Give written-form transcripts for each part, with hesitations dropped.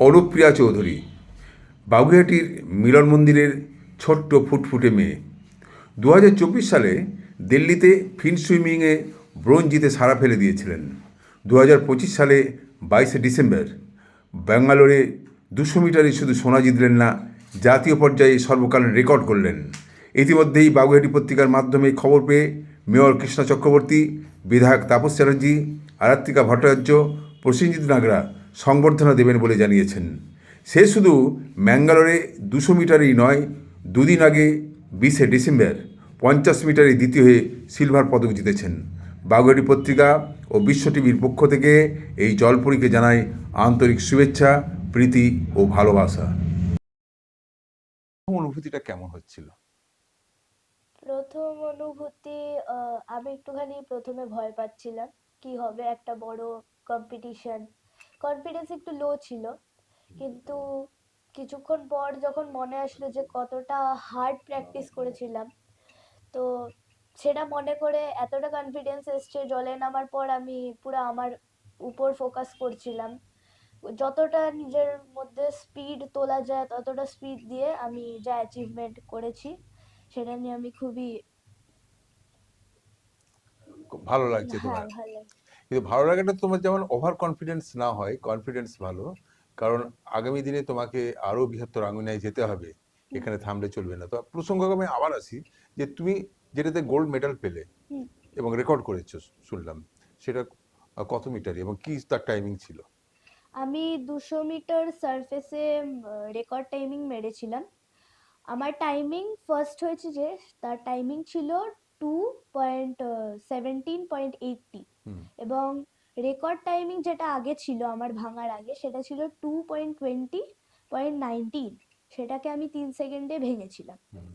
অনুপ্রিয়া চৌধুরী, বাগুইআটির মিলন মন্দিরের ছোট্ট ফুটফুটে মেয়ে। 2024 সালে দিল্লিতে ফিন সুইমিংয়ে ব্রোঞ্জ জিতে সাড়া ফেলে দিয়েছিলেন। 2025 সালে 22শে ডিসেম্বর ব্যাঙ্গালোরে 200 মিটারে শুধু সোনা জিতলেন না, জাতীয় পর্যায়ে সর্বকালীন রেকর্ড করলেন। ইতিমধ্যেই বাগুইআটি পত্রিকার মাধ্যমে খবর পেয়ে মেয়র কৃষ্ণা চক্রবর্তী, বিধায়ক তাপস চ্যাটার্জি, আরাত্রিকা ভট্টাচার্য, প্রসেনজিৎ নাগরা সংবর্ধনা দেবেন বলে জানিয়েছেন। সে শুধু ম্যাঙ্গালোরে 200 মিটারেই নয়, দুদিন আগে 20শে ডিসেম্বর 50 মিটারে দ্বিতীয় হয়ে সিলভার পদক জিতেছেন। বাগুইআটি পত্রিকা ও বিশ্ব টিভির পক্ষ থেকে এই জলপরীকে জানায় আন্তরিক শুভেচ্ছা, প্রীতি ও ভালোবাসা। অনুভূতিটা কেমন হচ্ছিল? প্রথম অনুভূতি, আমি একটুখানি প্রথমে ভয় পাচ্ছিলাম কি হবে, একটা বড় কম্পিটিশন, কনফিডেন্স একটু লো ছিল। কিন্তু কিছুক্ষণ পর যখন মনে আসলো যে কতটা হার্ড প্র্যাকটিস করেছিলাম, তো সেটা মনে করে এতটা কনফিডেন্স এসছে, জলে নামার পর আমি পুরো আমার উপর ফোকাস করছিলাম। যতটা নিজের মধ্যে স্পিড তোলা যায় ততটা স্পিড দিয়ে আমি যা অ্যাচিভমেন্ট করেছি সেটা নিয়ে আমি খুবই, খুব ভালো লাগছে হ্যাঁ, তোমার? ভালো লাগছে। কিন্তু ভালো লাগাটা তোমার যেমন ওভার কনফিডেন্স না হয়, কনফিডেন্স ভালো। কারণ আগামী দিনে তোমাকে আরো বৃহত্তর আঙ্গিনায় যেতে হবে, হুম, এখানে থামলে চলবে না। তো প্রসঙ্গক্রমে আবার আসি যে তুমি যেটাতে গোল্ড মেডাল পেলে হুম। এবং রেকর্ড করেছো শুনলাম, সেটা কত মিটারে এবং কি তার টাইমিং ছিল? আমি 200 মিটার সারফেসে রেকর্ড টাইমিং মেরেছিলাম। আমার টাইমিং ফার্স্ট হয়েছে, যে তার টাইমিং ছিল 2.17.80, হুম। এবং রেকর্ড টাইমিং যেটা আগে ছিল আমার ভাঙার আগে সেটা ছিল 2.20.19, সেটাকে আমি 3 সেকেন্ডে ভেঙেছিলাম। হুম।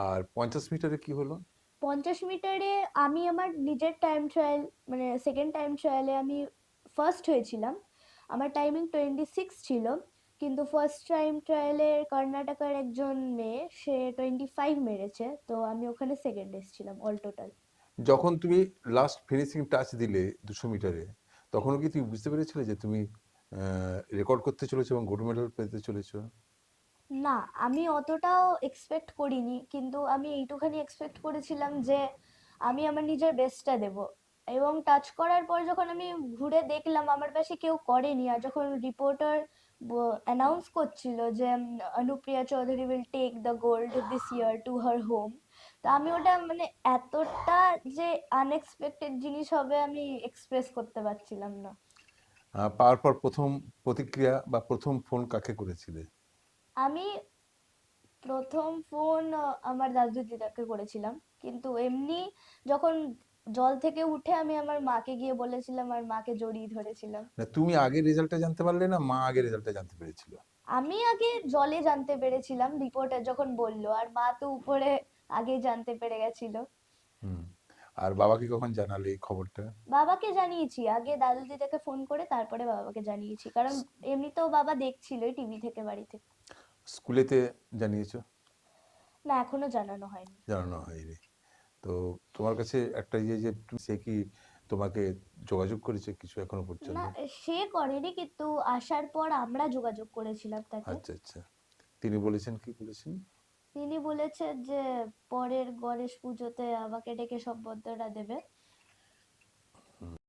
আর 50 মিটারে কি হলো? 50 মিটারে আমি আমার নিজের টাইম ট্রায়াল, মানে সেকেন্ড টাইম ট্রায়ালে আমি ফার্স্ট হয়েছিলাম। আমার টাইমিং 26 ছিল, কিন্তু ফার্স্ট টাইম ট্রায়ালে কর্ণাটকার একজন মেয়ে, সে 25 মেরেছে, তো আমি ওখানে সেকেন্ড এসেছিলাম অল টোটাল। যখন তুমি লাস্ট ফিনিশিং টাচ দিলে 200 মিটারে, তখনও কি তুমি বুঝতে পেরেছিলে যে তুমি রেকর্ড করতে চলেছো এবং গোল্ড মেডেল পেতে চলেছো? না, আমি অতটাও এক্সপেক্ট করিনি, কিন্তু আমি এইটুখানি এক্সপেক্ট করেছিলাম যে আমি আমার নিজের বেস্টটা দেব। এবং টাচ করার পর যখন আমি ঘুরে দেখলাম আমার পাশে কেউ করেনি, আর যখন রিপোর্টার অ্যানাউন্স করছিল যে Anupriya Chowdhury will take the gold this year to her home, তো আমি ওটা মানে এতটা যে আনএক্সপেক্টেড জিনিস হবে আমি এক্সপ্রেস করতে পারছিলাম না। পাওয়ার পর প্রথম প্রতিক্রিয়া বা প্রথম ফোন কাকে করেছিলে? আমি প্রথম ফোন আমার দাদু দিদাকে করেছিলাম, কিন্তু এমনি যখন জল থেকে উঠে আমি আমার মাকে গিয়ে বলেছিলাম আর মাকে জড়িয়ে ধরেছিলাম। না, তুমি আগে রেজাল্টটা জানতে পারলে না মা আগে রেজাল্টটা জানতে পেরেছিল? আমি আগে জলে জানতে পেরেছিলাম রিপোর্টার যখন বললো, আর মা তো উপরে আগে জানতে পেরে গেছিল। হুম। আর বাবাকে কখন জানালে এই খবরটা? বাবাকে জানিয়েছি আগে, দাদু দিদাকে ফোন করে তারপরে বাবাকে জানিয়েছি, কারণ এমনিতেও বাবা দেখছিল টিভি থেকে বাড়িতে। স্কুলেতে জানিয়েছো? না, এখনো জানানো হয়নি। জানানো হয়নি। তো তোমার কাছে একটা ইয়ে যে সে কি তোমাকে যোগাযোগ করেছে কিছু এখনো না, পর্যন্ত? সে করেনি, কিন্তু আসার পর আমরা যোগাযোগ করেছিলাম তাকে। আচ্ছা, আচ্ছা। তিনি বলেছেন, কি বলেছেন? তিনি বলেছেন যে পরের গণেশ পুজোতে আমাকে ডেকে সম্বর্ধনা দেবে।